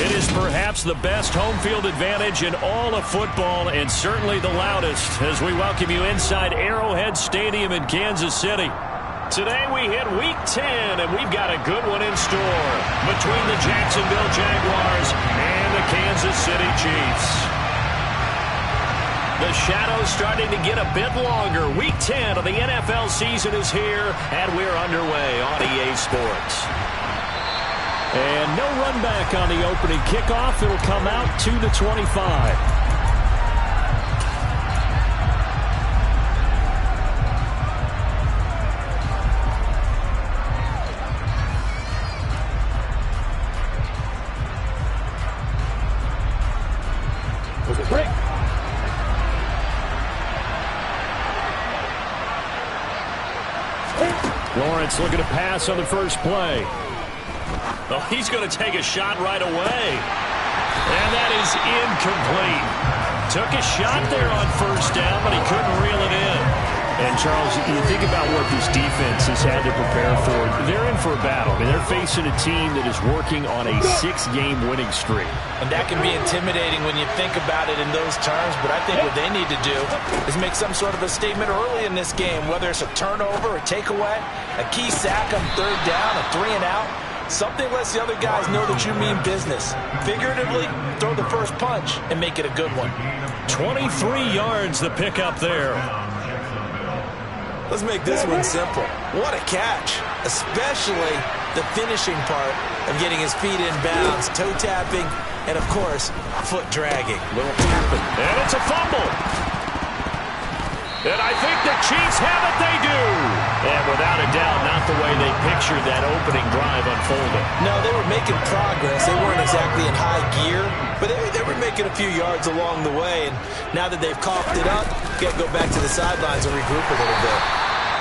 It is perhaps the best home field advantage in all of football, and certainly the loudest, as we welcome you inside Arrowhead Stadium in Kansas City. Today we hit Week 10, and we've got a good one in store between the Jacksonville Jaguars and the Kansas City Chiefs. The shadow's starting to get a bit longer. Week 10 of the NFL season is here, and we're underway on EA Sports. And no run back on the opening kickoff. It'll come out to the 25. Lawrence looking to pass on the first play. Oh, he's going to take a shot right away. And that is incomplete. Took a shot there on first down, but he couldn't reel it in. And, Charles, you think about what this defense has had to prepare for. They're in for a battle. I mean, they're facing a team that is working on a 6-game winning streak. And that can be intimidating when you think about it in those terms, but I think what they need to do is make some sort of a statement early in this game, whether it's a turnover, a takeaway, a key sack on third down, a 3-and-out. Something lets the other guys know that you mean business. Figuratively, throw the first punch and make it a good one. 23 yards the pickup there. Let's make this one simple. What a catch, especially the finishing part of getting his feet in bounds, toe tapping, and, of course, foot dragging. Little tapping. And it's a fumble. And I think the Chiefs have it. They do. And without a doubt, not the way they pictured that opening drive unfolding. No, they were making progress. They weren't exactly in high gear, but they were making a few yards along the way. And now that they've coughed it up, got to go back to the sidelines and regroup a little bit.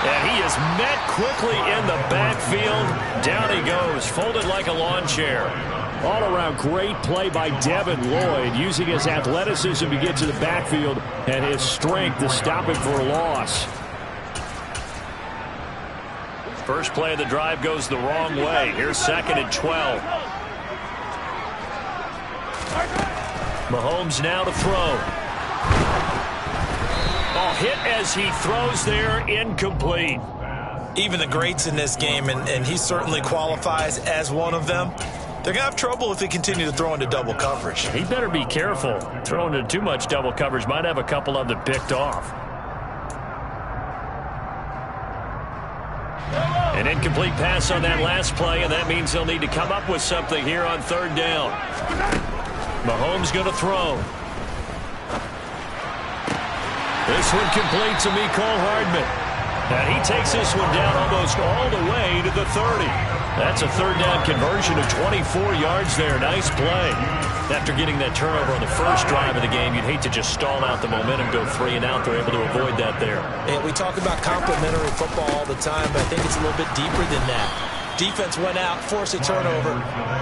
And he is met quickly in the backfield. Down he goes, folded like a lawn chair. All-around great play by Devin Lloyd, using his athleticism to get to the backfield and his strength to stop him for a loss. First play of the drive goes the wrong way. Here's 2nd and 12. Mahomes now to throw. Oh, hit as he throws there, incomplete. Even the greats in this game, and he certainly qualifies as one of them, they're going to have trouble if they continue to throw into double coverage. He better be careful. Throwing into too much double coverage might have a couple of them picked off. An incomplete pass on that last play, and that means they'll need to come up with something here on 3rd down. Mahomes going to throw. This one complete to Mecole Hardman. And he takes this one down almost all the way to the 30. That's a 3rd down conversion of 24 yards there. Nice play. After getting that turnover on the first drive of the game, you'd hate to just stall out the momentum, go 3-and-out. They're able to avoid that there. And we talk about complementary football all the time, but I think it's a little bit deeper than that. Defense went out, forced a turnover,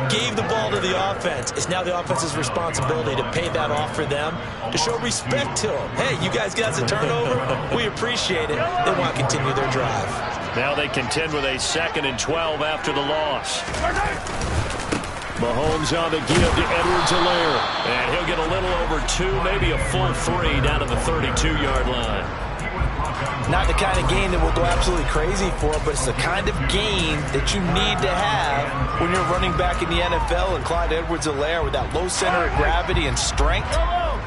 gave the ball to the offense. It's now the offense's responsibility to pay that off for them, to show respect to them. Hey, you guys got a turnover? We appreciate it. They want to continue their drive. Now they contend with a 2nd and 12 after the loss. Mahomes on the give to Edwards-Helaire. And he'll get a little over 2, maybe a full 3 down to the 32-yard line. Not the kind of game that we'll go absolutely crazy for, but it's the kind of game that you need to have when you're running back in the NFL. And Clyde Edwards-Helaire, with that low center of gravity and strength,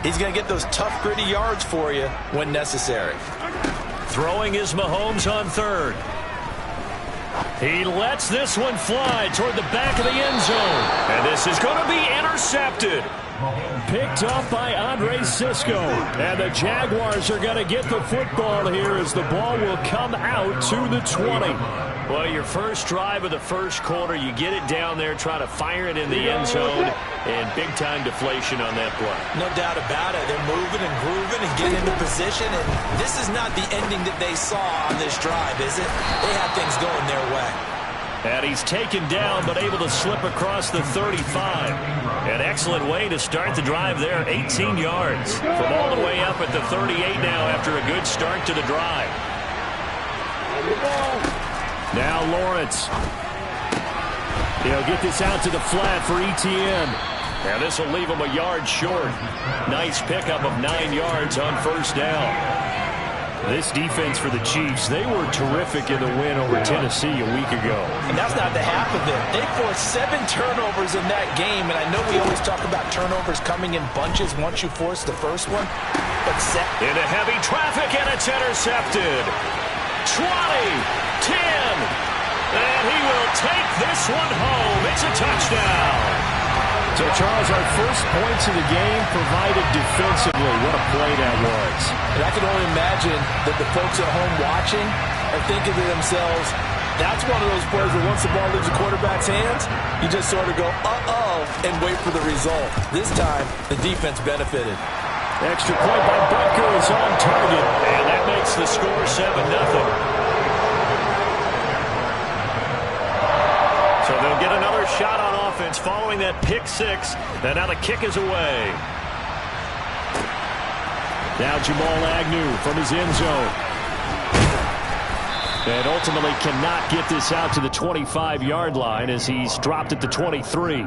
he's going to get those tough, gritty yards for you when necessary. Throwing is Mahomes on 3rd. He lets this one fly toward the back of the end zone. And this is going to be intercepted. Picked up by Andre Cisco. And the Jaguars are going to get the football here as the ball will come out to the 20. Well, your first drive of the first quarter, you get it down there, try to fire it in the end zone, and big-time deflation on that play. No doubt about it. They're moving and grooving and getting into position, and this is not the ending that they saw on this drive, is it? They had things going their way. And he's taken down, but able to slip across the 35. An excellent way to start the drive there, 18 yards. From all the way up at the 38 now after a good start to the drive. Now Lawrence. He'll get this out to the flat for Etienne. And this will leave him a yard short. Nice pickup of 9 yards on first down. This defense for the Chiefs, they were terrific in the win over Tennessee a week ago. And that's not the half of it. They forced 7 turnovers in that game, and I know we always talk about turnovers coming in bunches once you force the first one. But into heavy traffic, and it's intercepted. 20, 10, and he will take this one home. It's a touchdown. So, Charles, our first points of the game provided defensively. What a play that was. And I can only imagine that the folks at home watching are thinking to themselves, that's one of those plays where once the ball leaves the quarterback's hands, you just sort of go, uh-oh, and wait for the result. This time, the defense benefited. Extra point by Butker is on target, and that makes the score 7-0. So they'll get another shot on offense following that pick 6. And now the kick is away. Now Jamal Agnew from his end zone. And ultimately cannot get this out to the 25-yard line as he's dropped at the 23.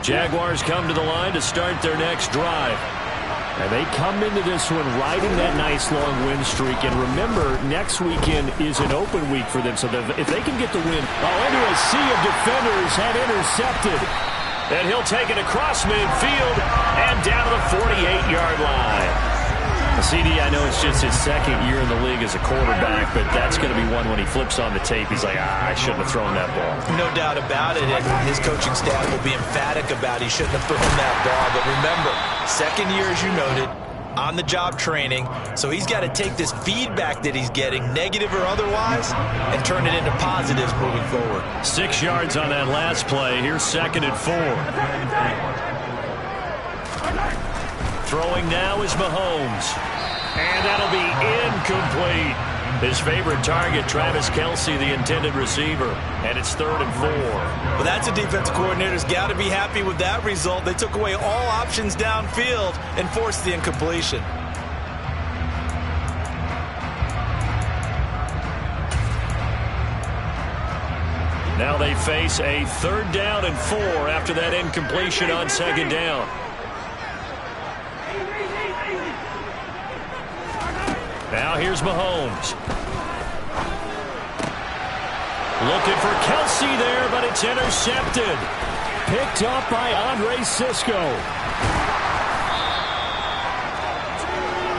Jaguars come to the line to start their next drive. And they come into this one riding that nice long win streak. And remember, next weekend is an open week for them. So if they can get the win, into a sea of defenders have intercepted. And he'll take it across midfield and down to the 48-yard line. CD, I know it's just his second year in the league as a quarterback, but that's going to be one when he flips on the tape. He's like, I shouldn't have thrown that ball. No doubt about it, and his coaching staff will be emphatic about he shouldn't have thrown that ball. But remember, second year, as you noted, on-the-job training, so he's got to take this feedback that he's getting, negative or otherwise, and turn it into positives moving forward. 6 yards on that last play. Here's 2nd and 4. Throwing now is Mahomes. And that'll be incomplete. His favorite target, Travis Kelce, the intended receiver. And it's 3rd and 4. Well, that's a defensive coordinator's got to be happy with that result. They took away all options downfield and forced the incompletion. Now they face a 3rd down and 4 after that incompletion on 2nd down. Now here's Mahomes. Looking for Kelce there, but it's intercepted. Picked up by Andre Sisco.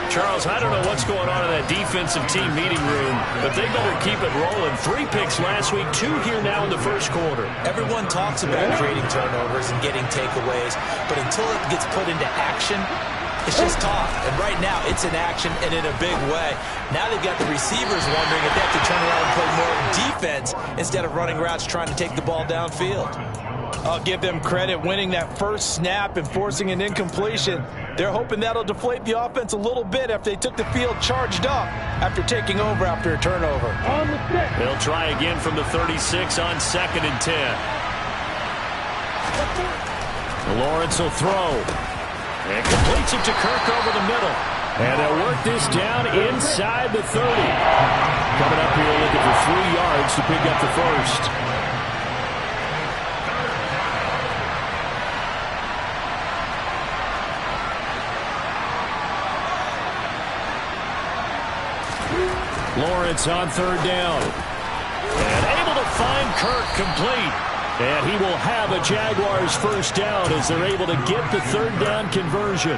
Charles, I don't know what's going on in that defensive team meeting room, but they better keep it rolling. 3 picks last week, 2 here now in the first quarter. Everyone talks about creating turnovers and getting takeaways, but until it gets put into action, it's just talk. And right now, it's in action and in a big way. Now they've got the receivers wondering if they have to turn around and play more defense instead of running routes trying to take the ball downfield. I'll give them credit winning that first snap and forcing an incompletion. They're hoping that'll deflate the offense a little bit after they took the field charged up after taking over after a turnover. They'll try again from the 36 on 2nd and 10. Lawrence will throw. And completes it to Kirk over the middle. And they'll work this down inside the 30. Coming up here looking for 3 yards to pick up the first. Lawrence on 3rd down. And able to find Kirk complete. And he will have a Jaguars first down as they're able to get the 3rd down conversion.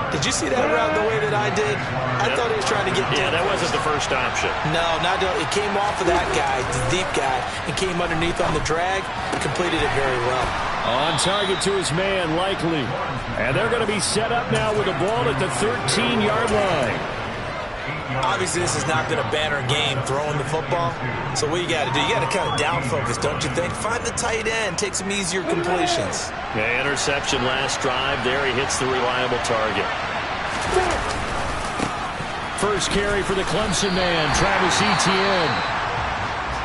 Did you see that route the way that I did? I thought he was trying to get deep. Yeah, that wasn't the first option. No, not it came off of that guy, the deep guy, and came underneath on the drag. Completed it very well. On target to his man, Likely. And they're going to be set up now with the ball at the 13-yard line. Obviously, this has not been a banner game throwing the football. So what you got to do, you got to kind of down focus, don't you think? Find the tight end, take some easier completions. Yeah, interception last drive. There he hits the reliable target. First carry for the Clemson man, Travis Etienne.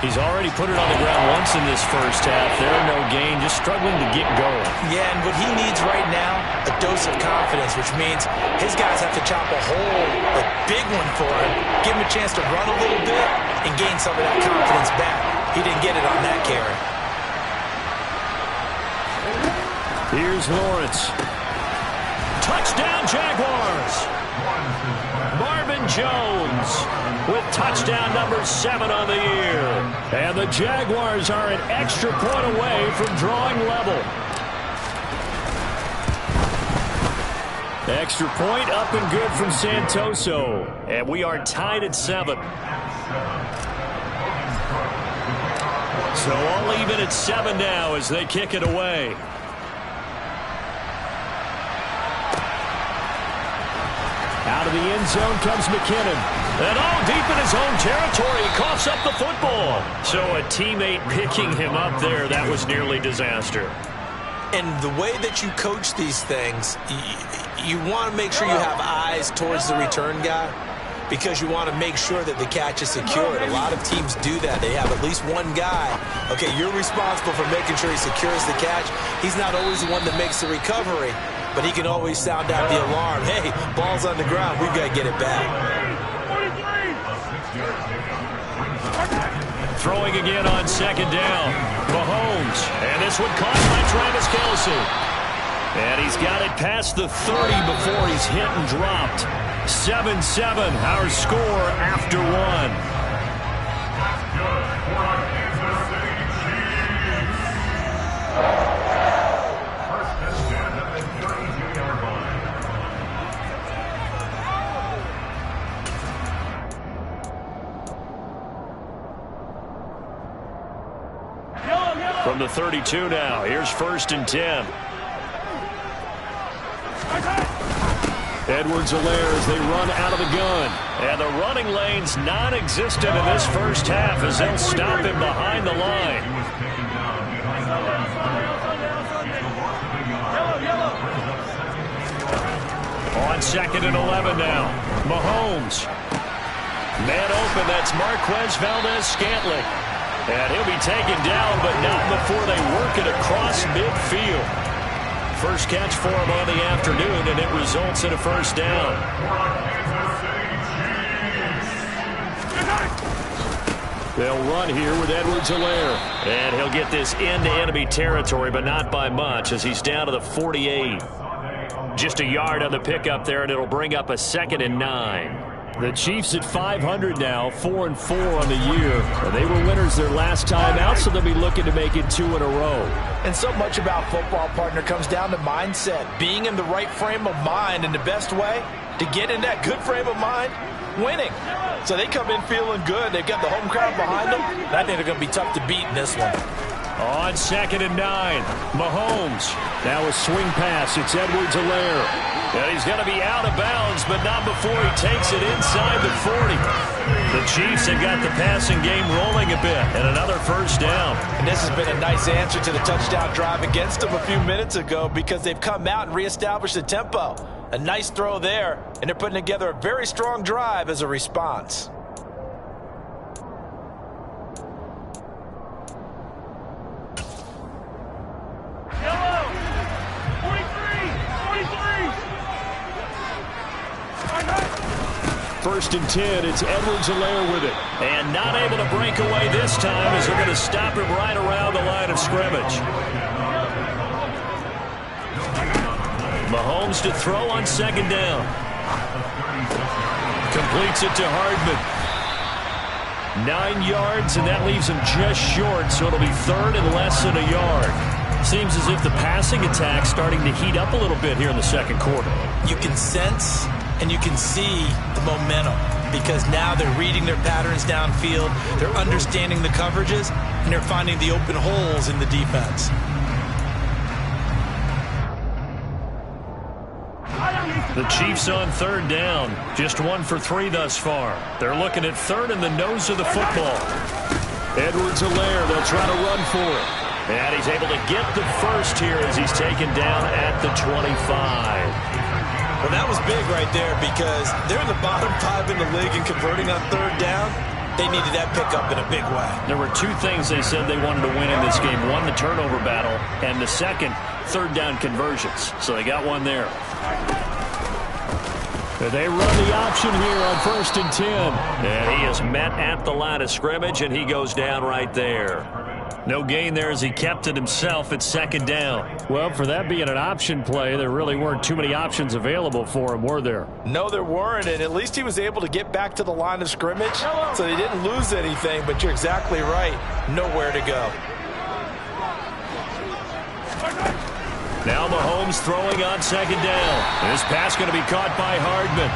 He's already put it on the ground once in this first half. There, no gain, just struggling to get going. Yeah, and what he needs right now, a dose of confidence, which means his guys have to chop a hole, a big one for him, give him a chance to run a little bit, and gain some of that confidence back. He didn't get it on that carry. Here's Lawrence. Touchdown, Jaguars! Marvin Jones with touchdown number 7 on the year. And the Jaguars are an extra point away from drawing level. Extra point up and good from Santoso. And we are tied at 7. So all even at 7 now as they kick it away. Out of the end zone comes McKinnon. And all deep in his own territory, he coughs up the football. So a teammate picking him up there, that was nearly disaster. And the way that you coach these things, you want to make sure you have eyes towards the return guy because you want to make sure that the catch is secured. A lot of teams do that. They have at least one guy. Okay, you're responsible for making sure he secures the catch. He's not always the one that makes the recovery, but he can always sound out the alarm. Hey, ball's on the ground. We've got to get it back. Throwing again on second down. Mahomes. And this one caught by Travis Kelce. And he's got it past the 30 before he's hit and dropped. 7-7, our score after 1. From the 32 now, here's 1st and 10. Edwards-Helaire as they run out of the gun. And the running lane's non-existent in this first half as they'll stop him behind the line. On 2nd and 11 now. Mahomes. Man open, that's Marquez Valdez-Scantling. And he'll be taken down, but not before they work it across midfield. First catch for him on the afternoon, and it results in a first down. They'll run here with Edwards-Helaire. And he'll get this into enemy territory, but not by much as he's down to the 48. Just a yard on the pickup there, and it'll bring up a 2nd and 9. The Chiefs at 500 now, 4-4 on the year. They were winners their last time out, so they'll be looking to make it 2 in a row. And so much about football, partner, comes down to mindset. Being in the right frame of mind, and the best way to get in that good frame of mind, winning. So they come in feeling good. They've got the home crowd behind them. And I think they're going to be tough to beat in this one. On 2nd and 9, Mahomes. Now a swing pass. It's Edwards-Helaire. And he's going to be out of bounds, but not before he takes it inside the 40. The Chiefs have got the passing game rolling a bit, and another first down. And this has been a nice answer to the touchdown drive against them a few minutes ago because they've come out and reestablished the tempo. A nice throw there, and they're putting together a very strong drive as a response. First and 10, it's Edwards-Helaire with it. And not able to break away this time as they're going to stop him right around the line of scrimmage. Mahomes to throw on 2nd down. Completes it to Hardman. 9 yards, and that leaves him just short, so it'll be 3rd and less than a yard. Seems as if the passing attack's starting to heat up a little bit here in the second quarter. You can sense and you can see the momentum because now they're reading their patterns downfield, they're understanding the coverages, and they're finding the open holes in the defense. The Chiefs on 3rd down, just 1 for 3 thus far. They're looking at 3rd in the nose of the football. Edwards-Helaire, they'll try to run for it. And he's able to get the first here as he's taken down at the 25. Well, that was big right there because they're in the bottom 5 in the league in converting on 3rd down. They needed that pickup in a big way. There were two things they said they wanted to win in this game. One, the turnover battle, and the second, third down conversions. So they got one there. They run the option here on 1st and 10. And he is met at the line of scrimmage, and he goes down right there. No gain there as he kept it himself at 2nd down. Well, for that being an option play, there really weren't too many options available for him, were there? No, there weren't, and at least he was able to get back to the line of scrimmage, so they didn't lose anything, but you're exactly right. Nowhere to go. Now Mahomes throwing on 2nd down. This pass going to be caught by Hardman.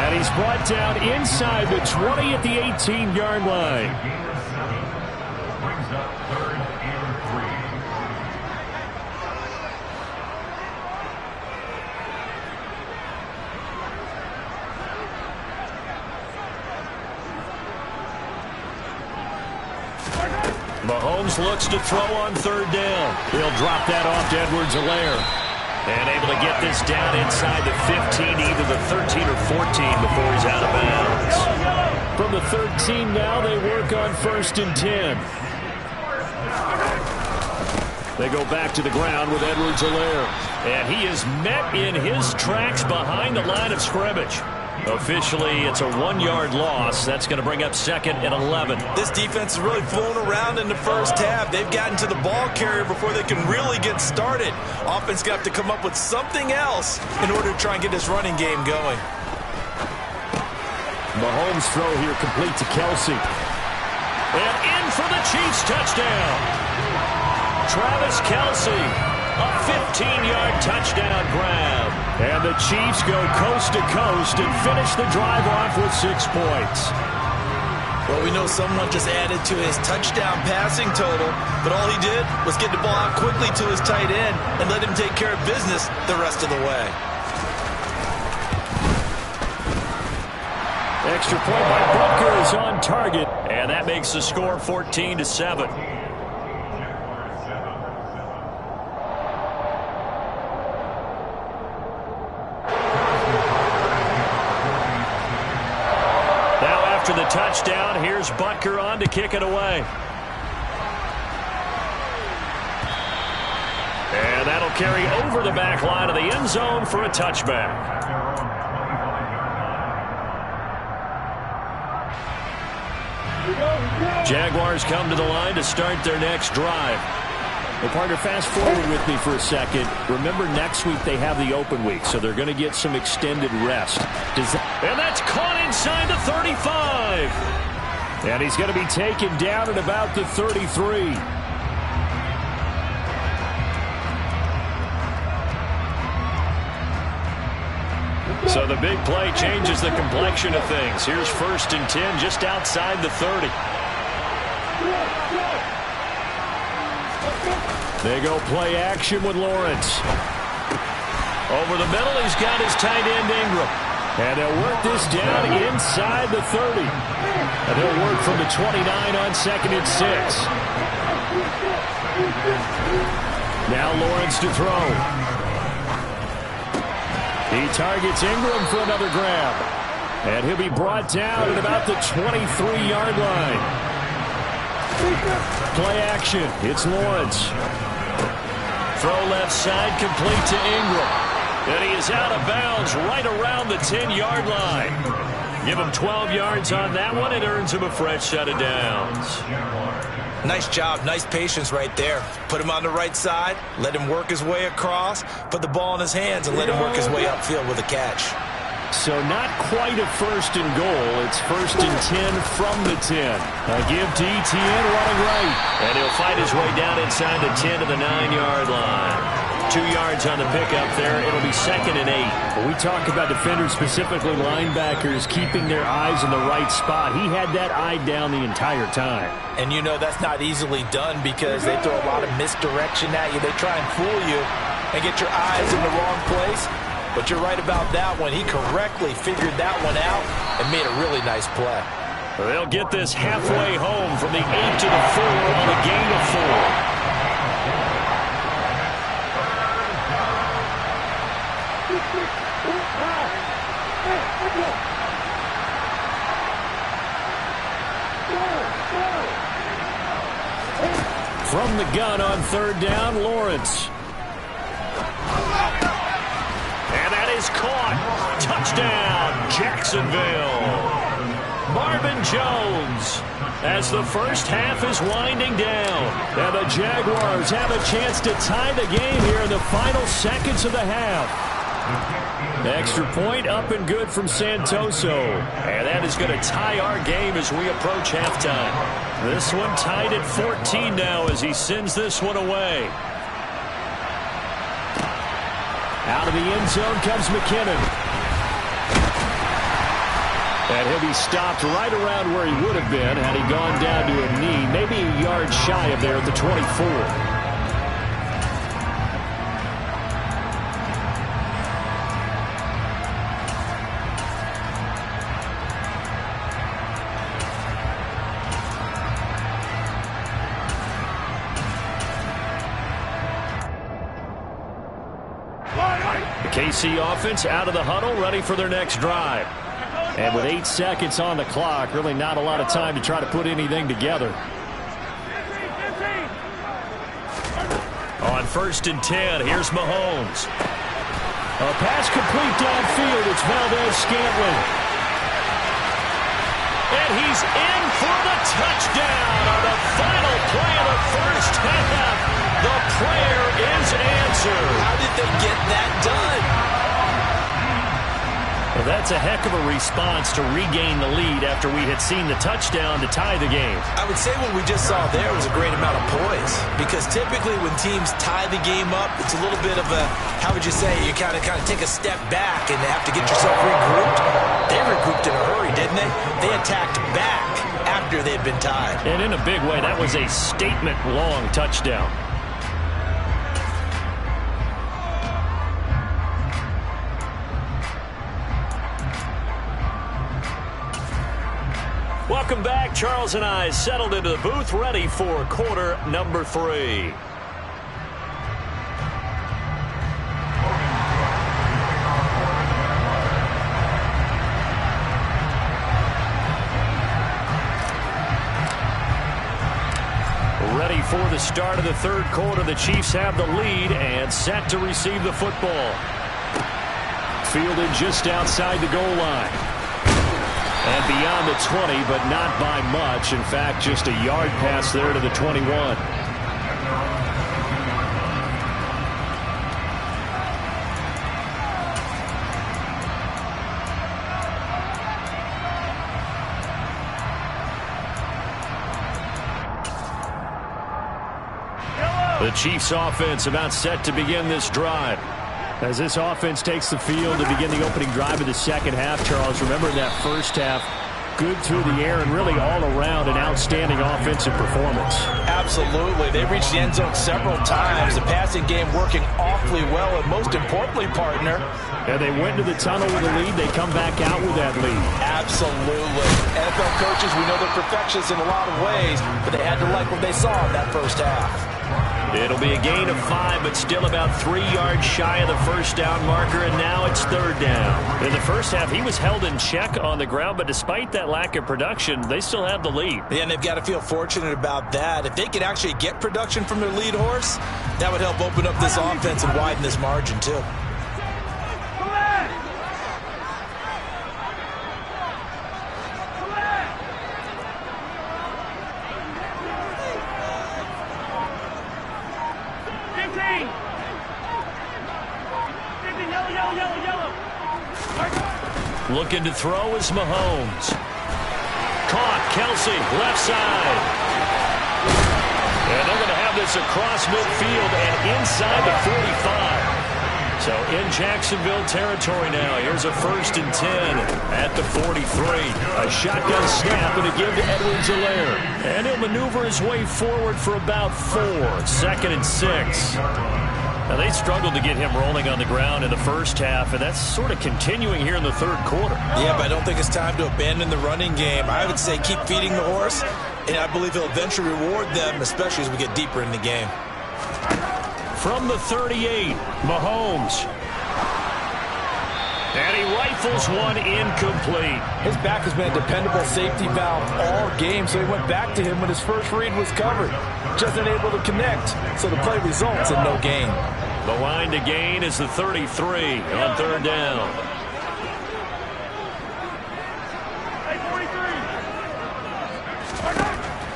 And he's brought down inside the 20 at the 18-yard line. Mahomes looks to throw on 3rd down. He'll drop that off to Edwards-Helaire. And able to get this down inside the 15, either the 13 or 14 before he's out of bounds. From the 13 now, they work on 1st and 10. They go back to the ground with Edwards-Helaire. And he is met in his tracks behind the line of scrimmage. Officially, it's a 1-yard loss. That's going to bring up 2nd and 11. This defense has really flown around in the first half. They've gotten to the ball carrier before they can really get started. Offense got to come up with something else in order to try and get this running game going. Mahomes' throw here complete to Kelsey. And in for the Chiefs touchdown. Travis Kelsey, a 15-yard touchdown grab. And the Chiefs go coast to coast and finish the drive off with 6 points. Well, we know someone just added to his touchdown passing total, but all he did was get the ball out quickly to his tight end and let him take care of business the rest of the way. Extra point by Butker is on target. And that makes the score 14-7. After the touchdown, here's Butker on to kick it away. And that'll carry over the back line of the end zone for a touchback. Jaguars come to the line to start their next drive. Well, partner, fast forward with me for a second. Remember, next week they have the open week, so they're going to get some extended rest. And that's caught inside the 35. And he's going to be taken down at about the 33. So the big play changes the complexion of things. Here's 1st and 10 just outside the 30. They go play action with Lawrence. Over the middle, he's got his tight end Ingram. And they'll work this down inside the 30. And they'll work from the 29 on 2nd and 6. Now Lawrence to throw. He targets Ingram for another grab. And he'll be brought down at about the 23-yard line. Play action. It's Lawrence. Throw left side, complete to Ingram. And he is out of bounds right around the 10-yard line. Give him 12 yards on that one. It earns him a fresh set of downs. Nice job. Nice patience right there. Put him on the right side. Let him work his way across. Put the ball in his hands and let him work his way upfield with a catch. So not quite a 1st and goal. It's 1st and 10 from the 10. A give to Etienne running right. And he'll fight his way down inside the 10 to the 9-yard line. 2 yards on the pickup there. It'll be 2nd and 8. When we talk about defenders, specifically linebackers, keeping their eyes in the right spot. He had that eye down the entire time. And you know that's not easily done because they throw a lot of misdirection at you. They try and fool you and get your eyes in the wrong place. But you're right about that one. He correctly figured that one out and made a really nice play. They'll get this halfway home from the 8 to the 4 on a gain of 4. From the gun on third down, Lawrence. And that is caught. Touchdown, Jacksonville. Marvin Jones as the first half is winding down. And the Jaguars have a chance to tie the game here in the final seconds of the half. Extra point up and good from Santoso. And that is going to tie our game as we approach halftime. This one tied at 14 now as he sends this one away. Out of the end zone comes McKinnon. And he'll be stopped right around where he would have been had he gone down to a knee, maybe a yard shy of there at the 24. The KC offense out of the huddle, ready for their next drive. And with 8 seconds on the clock, really not a lot of time to try to put anything together. On 1st and 10, here's Mahomes. A pass complete downfield. It's Valdez-Scantling. And he's in for the touchdown on the final play of the first half. The prayer is answered. How did they get that done? Well, that's a heck of a response to regain the lead after we had seen the touchdown to tie the game. I would say what we just saw there was a great amount of poise, because typically when teams tie the game up, it's a little bit of a, how would you say, you kind of take a step back and have to get yourself regrouped. They regrouped in a hurry, didn't they? They attacked back after they'd been tied. And in a big way, that was a statement-long touchdown. Welcome back. Charles and I settled into the booth, ready for quarter number 3. Ready for the start of the third quarter. The Chiefs have the lead and set to receive the football. Fielded just outside the goal line. And beyond the 20, but not by much. In fact, just a yard pass there to the 21. The Chiefs offense about set to begin this drive. As this offense takes the field to begin the opening drive of the second half, Charles, remember in that first half, good through the air and really all around an outstanding offensive performance. Absolutely. They reached the end zone several times. The passing game working awfully well, and most importantly, partner. Yeah, they went to the tunnel with a lead. They come back out with that lead. Absolutely. NFL coaches, we know they're perfectionists in a lot of ways, but they had to like what they saw in that first half. It'll be a gain of 5, but still about 3 yards shy of the first down marker, and now it's third down. In the first half, he was held in check on the ground, but despite that lack of production, they still have the lead. Yeah, and they've got to feel fortunate about that. If they could actually get production from their lead horse, that would help open up this offense and widen this margin, too. Looking to throw is Mahomes. Caught, Kelsey, left side. And they're going to have this across midfield and inside the 45. So in Jacksonville territory now. Here's a 1st and 10 at the 43. A shotgun snap and a give to Edwards-Helaire. And he'll maneuver his way forward for about 4. 2nd and 6. Now, they struggled to get him rolling on the ground in the first half, and that's sort of continuing here in the third quarter. Yeah, but I don't think it's time to abandon the running game. I would say keep feeding the horse, and I believe he'll eventually reward them, especially as we get deeper in the game. From the 38, Mahomes. And he rifles one incomplete. His back has been a dependable safety valve all game, so he went back to him when his first read was covered. Just unable to connect, so the play results in no gain. The line to gain is the 33 on third down.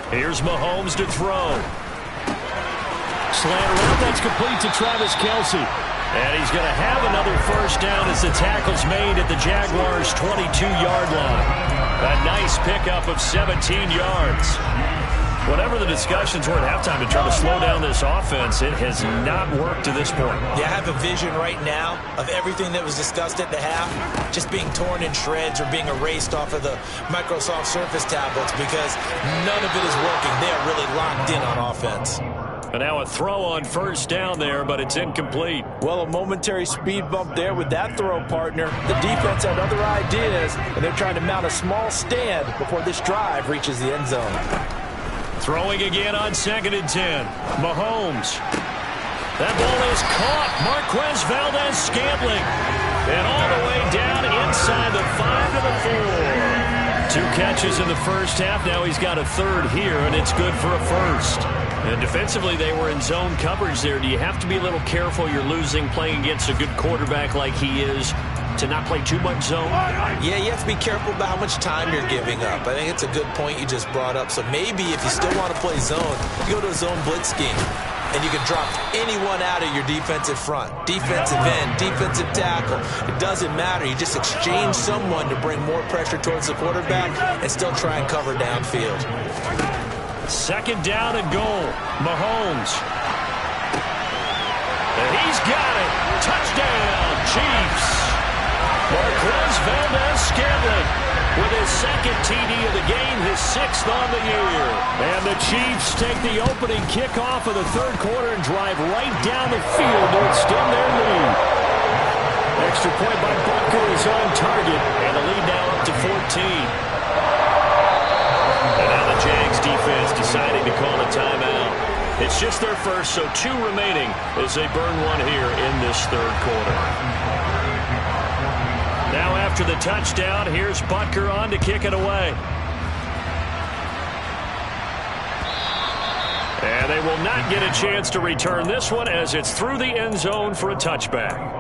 Here's Mahomes to throw. Slant around, that's complete to Travis Kelce. And he's going to have another first down as the tackle's made at the Jaguars' 22-yard line. A nice pickup of 17 yards. Whatever the discussions were at halftime to try to slow down this offense, it has not worked to this point. Yeah, I have a vision right now of everything that was discussed at the half just being torn in shreds or being erased off of the Microsoft Surface tablets because none of it is working. They are really locked in on offense. And now a throw on first down there, but it's incomplete. Well, a momentary speed bump there with that throw, partner. The defense had other ideas, and they're trying to mount a small stand before this drive reaches the end zone. Throwing again on 2nd and 10. Mahomes. That ball is caught. Marquez Valdez-Scantling. And all the way down inside the 5 to the 4. 2 catches in the first half. Now he's got a third here, and it's good for a first. And defensively, they were in zone coverage there. Do you have to be a little careful you're losing playing against a good quarterback like he is to not play too much zone? Yeah, you have to be careful about how much time you're giving up. I think it's a good point you just brought up. So maybe if you still want to play zone, you go to a zone blitz scheme. And you can drop anyone out of your defensive front. Defensive end, defensive tackle. It doesn't matter. You just exchange someone to bring more pressure towards the quarterback and still try and cover downfield. 2nd down and goal. Mahomes. And he's got it. Touchdown, Chiefs. Marquez Valdez-Scantling with his 2nd TD of the game, his 6th on the year. And the Chiefs take the opening kickoff of the 3rd quarter and drive right down the field to extend their lead. Extra point by Butker is on target, and the lead now up to 14. And now the Jags defense deciding to call a timeout. It's just their first, so 2 remaining as they burn one here in this 3rd quarter. Now after the touchdown, here's Butker on to kick it away. And they will not get a chance to return this one as it's through the end zone for a touchback.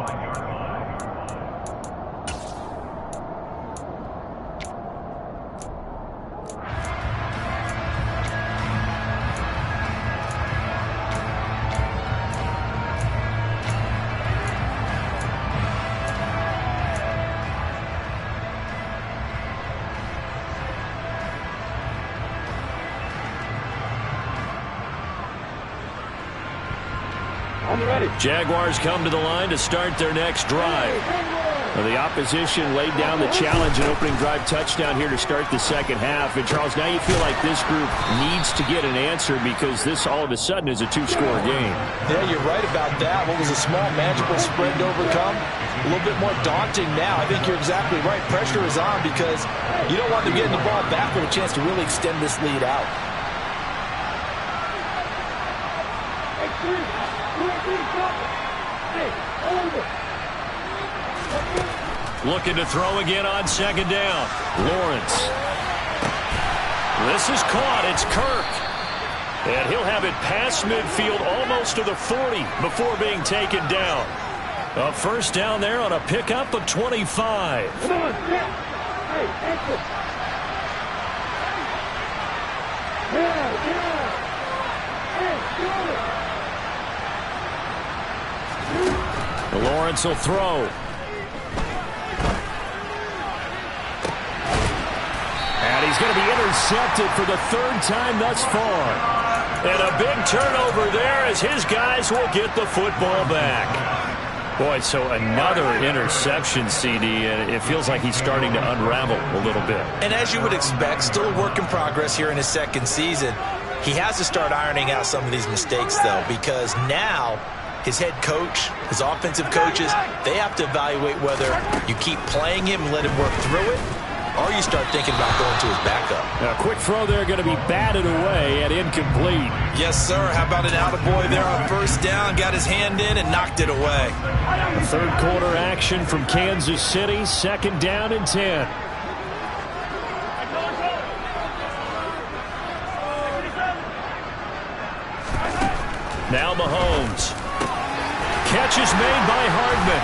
Jaguars come to the line to start their next drive. Well, the opposition laid down the challenge and opening drive touchdown here to start the 2nd half. And, Charles, now you feel like this group needs to get an answer because this all of a sudden is a 2-score game. Yeah, you're right about that. What was a small, manageable spread to overcome, a little bit more daunting now. I think you're exactly right. Pressure is on because you don't want them getting the ball back with a chance to really extend this lead out. Looking to throw again on 2nd down. Lawrence. This is caught. It's Kirk. And he'll have it past midfield almost to the 40 before being taken down. A first down there on a pickup of 25. Come on. Lawrence will throw. And he's going to be intercepted for the 3rd time thus far. And a big turnover there as his guys will get the football back. Boy, so another interception, CD, and it feels like he's starting to unravel a little bit. And as you would expect, still a work in progress here in his 2nd season. He has to start ironing out some of these mistakes, though, because now his head coach, his offensive coaches, they have to evaluate whether you keep playing him and let him work through it, or you start thinking about going to his backup. A quick throw there going to be batted away and incomplete. Yes, sir. How about an attaboy there on first down? Got his hand in and knocked it away. Third quarter action from Kansas City. Second down and 10. Now Mahomes. Catch is made by Hardman.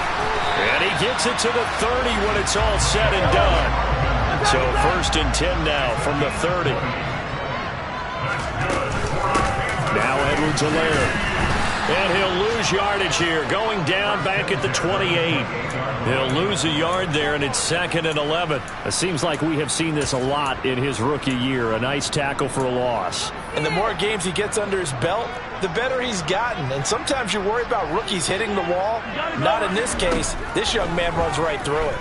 And he gets it to the 30 when it's all said and done. So first and 10 now from the 30. Now Edwards-Helaire. And he'll lose yardage here, going down back at the 28. He'll lose a yard there, and it's 2nd and 11. It seems like we have seen this a lot in his rookie year. A nice tackle for a loss. And the more games he gets under his belt, the better he's gotten. And sometimes you worry about rookies hitting the wall. Not in this case. This young man runs right through it.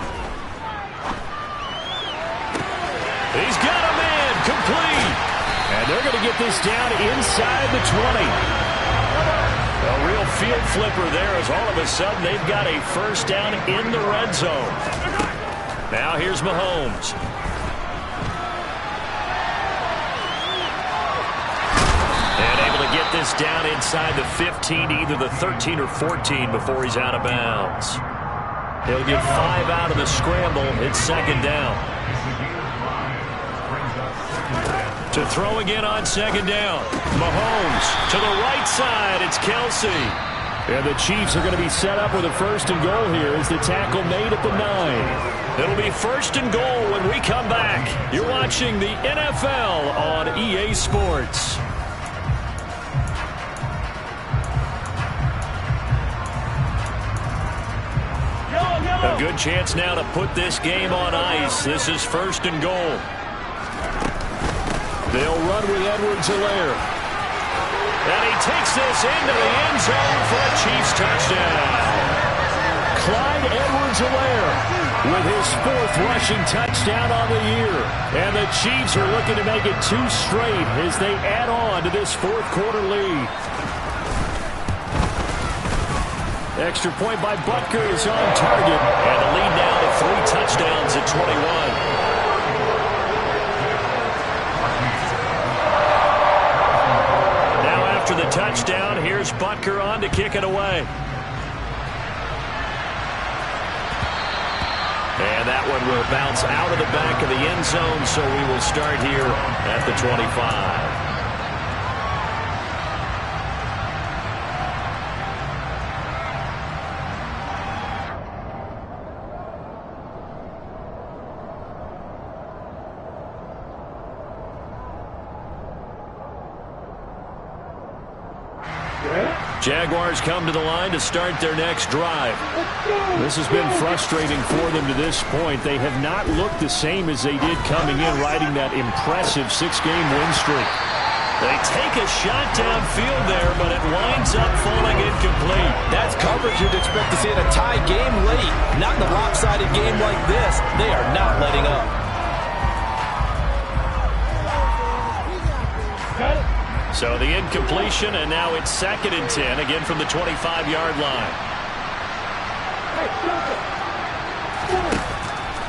He's got a man, complete. And they're going to get this down inside the 20. A real field flipper there as all of a sudden they've got a first down in the red zone. Now here's Mahomes. And able to get this down inside the 15, either the 13 or 14 before he's out of bounds. He'll get 5 out of the scramble. It's second down. To throw again on second down. Mahomes to the right side. It's Kelsey. And the Chiefs are going to be set up with a first and goal here as the tackle made at the 9. It'll be first and goal when we come back. You're watching the NFL on EA Sports. A good chance now to put this game on ice. This is first and goal. They'll run with Edwards-Helaire. And he takes this into the end zone for a Chiefs touchdown. Clyde Edwards-Helaire with his 4th rushing touchdown on the year. And the Chiefs are looking to make it 2 straight as they add on to this 4th quarter lead. Extra point by Butker is on target. And the lead now to 3 touchdowns at 21. After the touchdown, here's Butker on to kick it away. And that one will bounce out of the back of the end zone, so we will start here at the 25. Jaguars come to the line to start their next drive. This has been frustrating for them to this point. They have not looked the same as they did coming in, riding that impressive 6-game win streak. They take a shot downfield there, but it winds up falling incomplete. That's coverage you'd expect to see in a tie game late. Not in a lopsided game like this. They are not letting up. So the incompletion, and now it's 2nd and 10, again from the 25-yard line.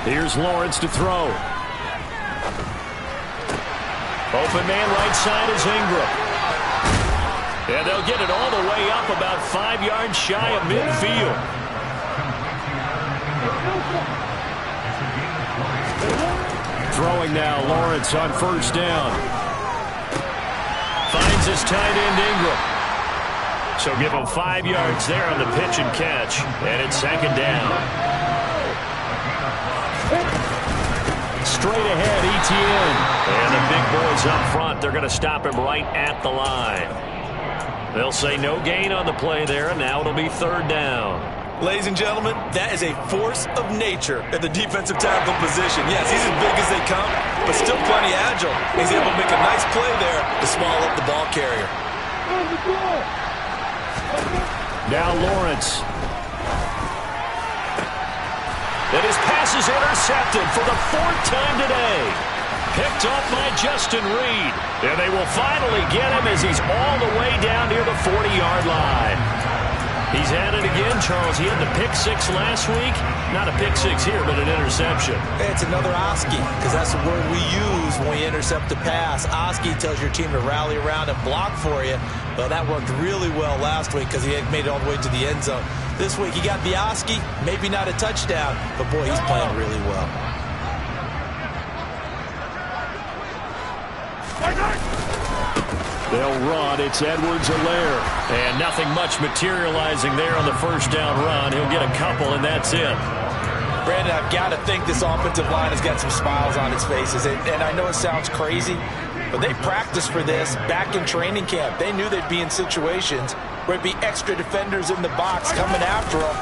Here's Lawrence to throw. Open man right side is Ingram. And they'll get it all the way up about 5 yards shy of midfield. Throwing now, Lawrence on first down. Finds his tight end Ingram. So give him 5 yards there on the pitch and catch. And it's second down. Straight ahead, Etienne. And the big boys up front, they're going to stop him right at the line. They'll say no gain on the play there, and now it'll be third down. Ladies and gentlemen, that is a force of nature at the defensive tackle position. Yes, he's as big as they come, but still plenty agile. He's able to make a nice play there to small up the ball carrier. Now Lawrence. And his pass is intercepted for the 4th time today. Picked off by Justin Reed. And they will finally get him as he's all the way down near the 40-yard line. He's at it again, Charles. He had the pick six last week. Not a pick six here, but an interception. It's another Oski, because that's the word we use when we intercept the pass. Oski tells your team to rally around and block for you. Well, that worked really well last week because he had made it all the way to the end zone. This week he got the Oski, maybe not a touchdown, but boy, he's playing really well. They'll run. It's Edwards-Helaire. And nothing much materializing there on the first down run. He'll get a couple, and that's it. Brandon, I've got to think this offensive line has got some smiles on its faces. And I know it sounds crazy, but they practiced for this back in training camp. They knew they'd be in situations where it'd be extra defenders in the box coming after them,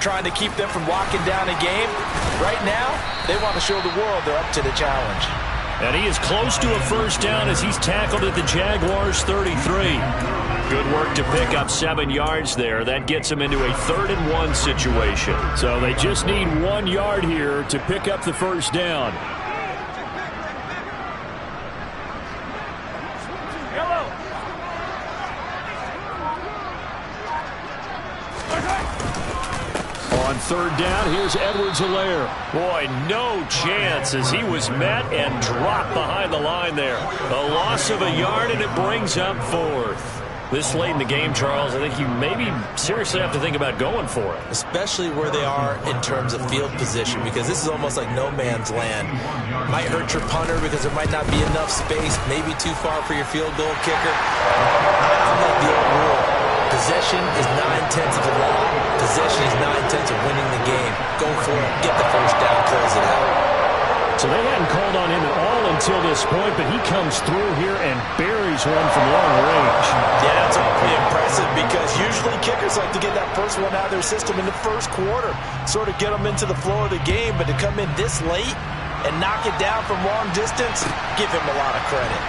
trying to keep them from locking down a game. Right now, they want to show the world they're up to the challenge. And he is close to a first down as he's tackled at the Jaguars' 33. Good work to pick up 7 yards there. That gets him into a 3rd-and-1 situation. So they just need 1 yard here to pick up the first down. On 3rd down, here's Edwards-Helaire. Boy, no chance as he was met and dropped behind the line there. A loss of a yard, and it brings up 4th. This late in the game, Charles, I think you maybe seriously have to think about going for it. Especially where they are in terms of field position, because this is almost like no man's land. Might hurt your punter because there might not be enough space, maybe too far for your field goal kicker. I like the old rule. Possession is 9/10 of the law. Possession is 9/10 of winning the game. Go for it. Get the first down. Close it out. So they hadn't called on him at all until this point, but he comes through here and buries one from long range. Yeah, that's pretty impressive because usually kickers like to get that first one out of their system in the first quarter, sort of get them into the flow of the game, but to come in this late and knock it down from long distance, give him a lot of credit.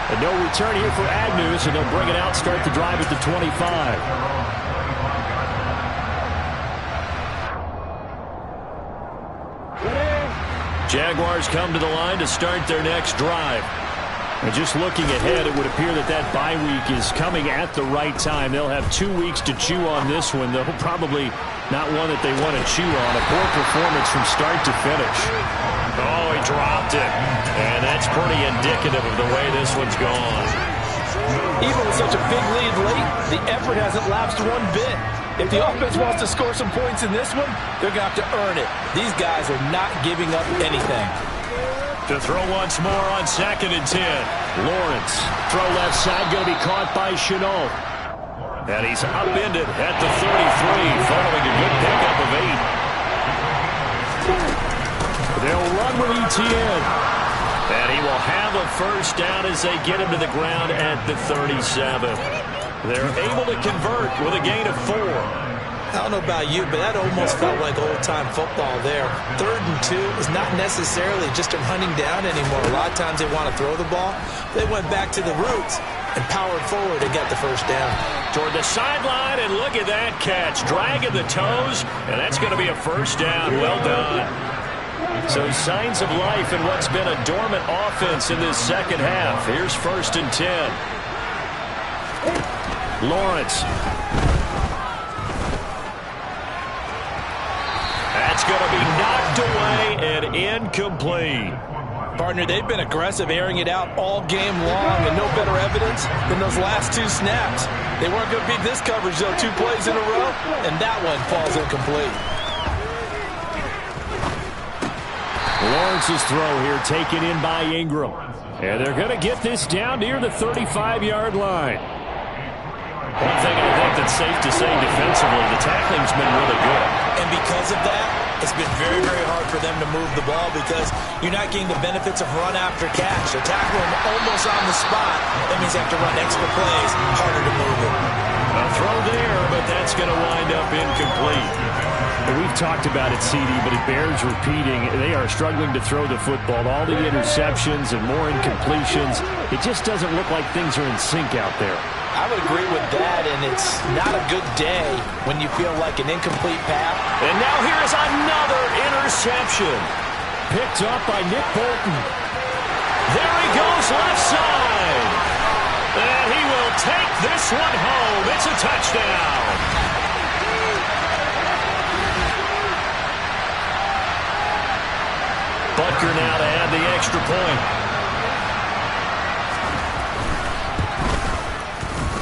And no return here for Agnew, so they'll bring it out, start the drive at the 25. Jaguars come to the line to start their next drive. And just looking ahead, it would appear that that bye week is coming at the right time. They'll have 2 weeks to chew on this one, though probably not one that they want to chew on. A poor performance from start to finish. Oh, he dropped it. And that's pretty indicative of the way this one's gone. Even with such a big lead late, the effort hasn't lapsed one bit. If the offense wants to score some points in this one, they're going to have to earn it. These guys are not giving up anything. To throw once more on 2nd and 10. Lawrence, throw left side, going to be caught by Chenault. And he's upended at the 33, following a good pickup of 8. They'll run with ETN. And he will have a first down as they get him to the ground at the 37. They're able to convert with a gain of 4. I don't know about you, but that almost felt like old-time football there. 3rd and 2 is not necessarily just them hunting down anymore. A lot of times they want to throw the ball. They went back to the roots and powered forward and got the first down. Toward the sideline, and look at that catch. Dragging the toes, and that's going to be a first down. Well done. So signs of life in what's been a dormant offense in this second half. Here's 1st and 10. Lawrence. That's going to be knocked away and incomplete. Partner, they've been aggressive, airing it out all game long, and no better evidence than those last 2 snaps. They weren't going to beat this coverage, though, 2 plays in a row, and that one falls incomplete. Lawrence's throw here taken in by Ingram. And they're going to get this down near the 35-yard line. One thing I think that's safe to say defensively, the tackling's been really good. And because of that, it's been very, very hard for them to move the ball because you're not getting the benefits of run after catch. They're tackling almost on the spot. That means they have to run extra plays, harder to move it. A throw there, but that's going to wind up incomplete. And we've talked about it, CD, but it bears repeating. They are struggling to throw the football. All the interceptions and more incompletions. It just doesn't look like things are in sync out there. I would agree with that, and it's not a good day when you feel like an incomplete pass. And now here's another interception. Picked up by Nick Bolton. There he goes left side. And he will take this one home. It's a touchdown. extra point.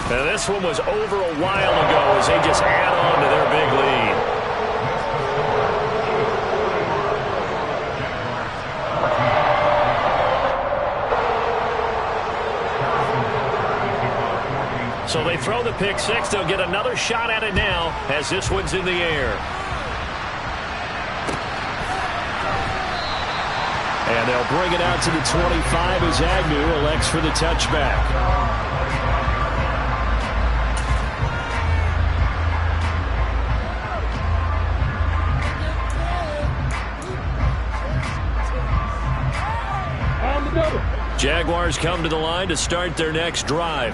And this one was over a while ago as they just add on to their big lead. So they throw the pick six. They'll get another shot at it now as this one's in the air. And they'll bring it out to the 25 as Agnew elects for the touchback. Jaguars come to the line to start their next drive.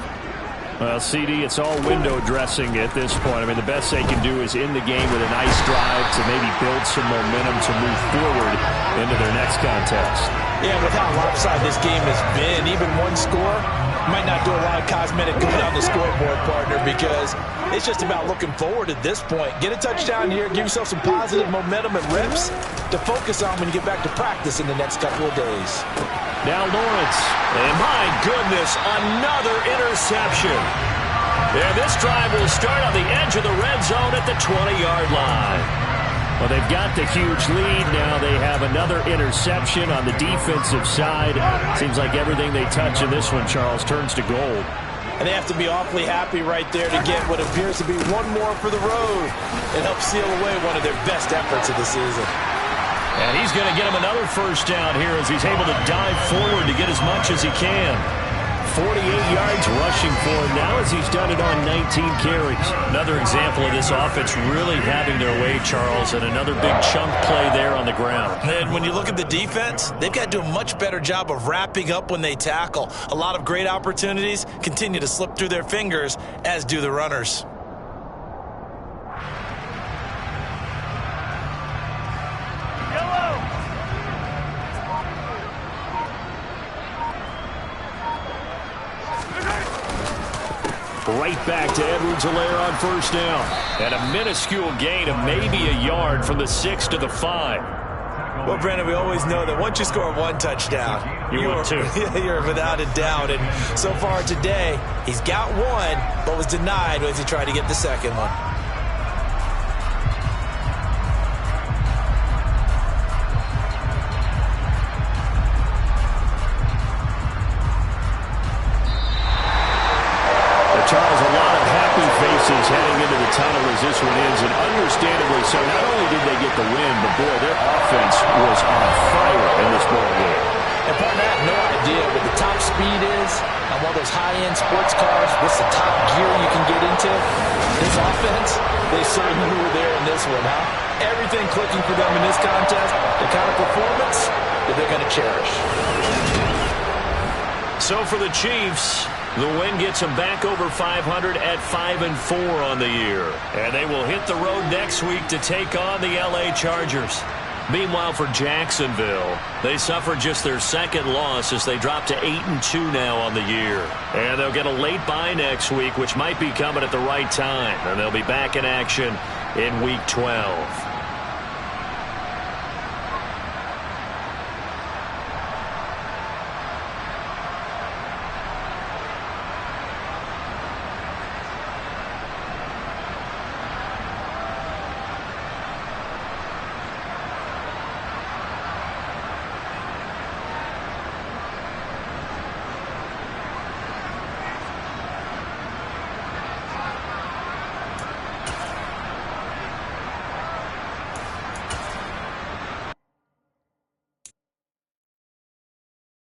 Well, CD, it's all window dressing at this point. I mean, the best they can do is in the game with a nice drive to maybe build some momentum to move forward into their next contest. Yeah, with how lopsided this game has been, even one score might not do a lot of cosmetic good on the scoreboard, partner, because it's just about looking forward at this point. Get a touchdown here, give yourself some positive momentum and reps to focus on when you get back to practice in the next couple of days. Now Lawrence, and my goodness, another interception. And this drive will start on the edge of the red zone at the 20-yard line. Well, they've got the huge lead. Now they have another interception on the defensive side. Seems like everything they touch in this one, Charles, turns to gold. And they have to be awfully happy right there to get what appears to be one more for the road and help seal away one of their best efforts of the season. And he's going to get him another first down here as he's able to dive forward to get as much as he can. 48 yards rushing for him now as he's done it on 19 carries. Another example of this offense really having their way, Charles, and another big chunk play there on the ground. And when you look at the defense, they've got to do a much better job of wrapping up when they tackle. A lot of great opportunities continue to slip through their fingers, as do the runners. Right back to Edwards-Helaire on first down. And a minuscule gain of maybe a yard from the 6 to the 5. Well, Brandon, we always know that once you score one touchdown, you're without a doubt. And so far today, he's got one, but was denied as he tried to get the second one. Charles, a lot of happy faces heading into the tunnel as this one ends, and understandably so. Not only did they get the win, but boy, their offense was on fire in this ball game. And partner, I have no idea what the top speed is on one of those high-end sports cars. What's the top gear you can get into? This offense, they certainly were there in this one, huh? Everything clicking for them in this contest, the kind of performance that they're going to cherish. So for the Chiefs, the win gets them back over 500 at 5-4 on the year. And they will hit the road next week to take on the LA Chargers. Meanwhile, for Jacksonville, they suffered just their second loss as they drop to 8-2 now on the year. And they'll get a late bye next week, which might be coming at the right time. And they'll be back in action in Week 12.